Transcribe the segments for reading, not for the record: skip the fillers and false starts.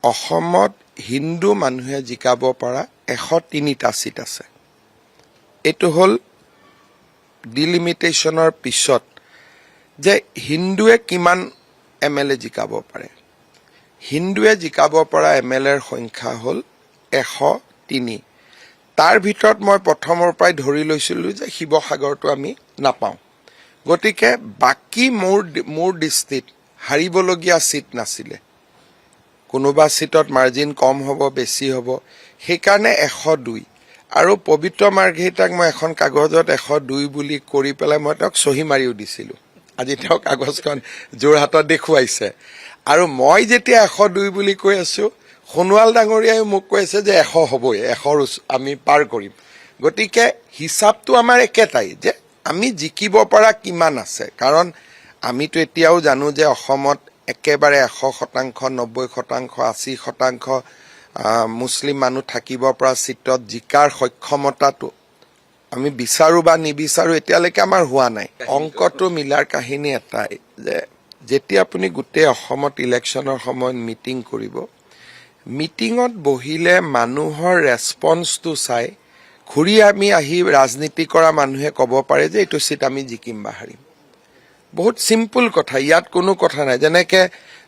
অসমত হিন্দু মানুহে জিকাব পৰা 103টা সিট আছে। এটো হল ডিলিমিটেশনৰ পিছত যে হিন্দুৱে কিমান এমএলএ জিকাব পাৰে। হিন্দুৱে জিকাব পৰা এমএলএৰ সংখ্যা হল 103। তাৰ ভিতৰত মই প্ৰথমৰ পৰাই ধৰি লৈছিলো যে শিৱসাগৰটো আমি নাপাওঁ। গতিকে বাকি মোৰ ডিস্ট্ৰিক্ট হাৰিবলগীয়া সিট নাছিলে। কোনোবা সিটত মাৰ্জিন কম হ'ব বেছি হ'ব, সেইকাৰণে 102। আৰু পবিত্ৰ মাৰ্ঘেৰিটাক মই এখন কাগজত 102 বুলি কৰি পেলাই মই তেওঁক সহি মাৰিও দিছিলো। আজি তেওঁ কাগজখন যোৰহাটত দেখুৱাইছে। আৰু মই যেতিয়া 102 বুলি কৈ আছো, সোণোৱাল ডাঙৰীয়াই মোক কৈছে যে 100 হ'বই, 100 আমি পাৰ কৰিম। গতিকে হিচাপটো আমাৰ একেটাই যে আমি জিকিব পৰা কিমান আছে। কাৰণ আমিতো এতিয়াও জানো যে অসমত একেবাৰে 100%, 90%, 80% মুছলিম মানুহ থাকিব পৰা সিটত জিকাৰ সক্ষমতাটো আমি বিচাৰো বা নিবিচাৰো এতিয়ালৈকে আমাৰ হোৱা নাই। অংকটো মিলাৰ কাহিনী এটাই যে যেতিয়া আপুনি গোটেই অসমত ইলেকশ্যনৰ সময়ত মিটিং কৰিব, মিটিঙত বহিলে মানুহৰ ৰেসপন্সটো চাই ঘূৰি আমি আহি ৰাজনীতি কৰা মানুহে ক'ব পাৰে যে এইটো সিট আমি জিকিম বা হাৰিম। বহুত সিম্পল কথা, ইয়াত কোনো কথা নাই। যেনেকে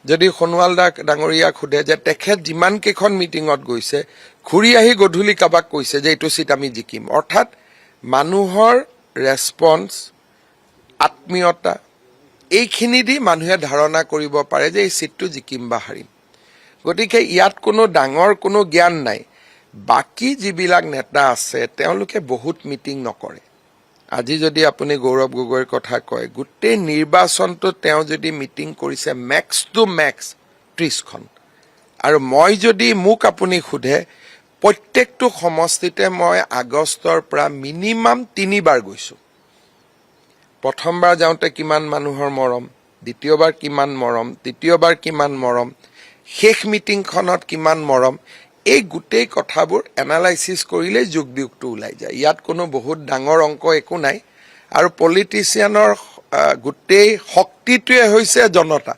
যদি সোণোৱাল ডাঙৰীয়াক সোধে যে তেখেত যিমান কেইখন মিটিঙত গৈছে, ঘূৰি আহি গধূলি কাবাক কৈছে যে এইটো সিট আমি জিকিম। অৰ্থাৎ মানুহৰ ৰেসপন্স, আত্মীয়তা, এইখিনি দি মানুহে ধাৰণা কৰিব পাৰে যে এই সিটটো জিকিম বা হাৰিম। গতিকে ইয়াত কোনো ডাঙৰ কোনো জ্ঞান নাই। বাকি যিবিলাক নেতা আছে তেওঁলোকে বহুত মিটিং নকৰে। আজি যদি আপুনি গৌৰৱ গগৈৰ কথা কয়, গোটেই নিৰ্বাচনটো তেওঁ যদি মিটিং কৰিছে মেক্স টু মেক্স 30খন। আৰু মই যদি মোক আপুনি সোধে, প্ৰত্যেকটো সমষ্টিতে মই আগষ্টৰ পৰা মিনিমাম 3 বাৰ গৈছো। প্ৰথমবাৰ যাওঁতে কিমান মানুহৰ মৰম, দ্বিতীয়বাৰ কিমান মৰম, তৃতীয়বাৰ কিমান মৰম, শেষ মিটিংখনত কিমান মৰম, এই গোটেই কথাবোৰ এনালাইসিস কৰিলে যোগ বিয়োগটো ওলাই যায়। ইয়াত কোনো বহুত ডাঙৰ অংক একো নাই। আৰু পলিটিচিয়ানৰ গোটেই শক্তিটোৱে হৈছে জনতা।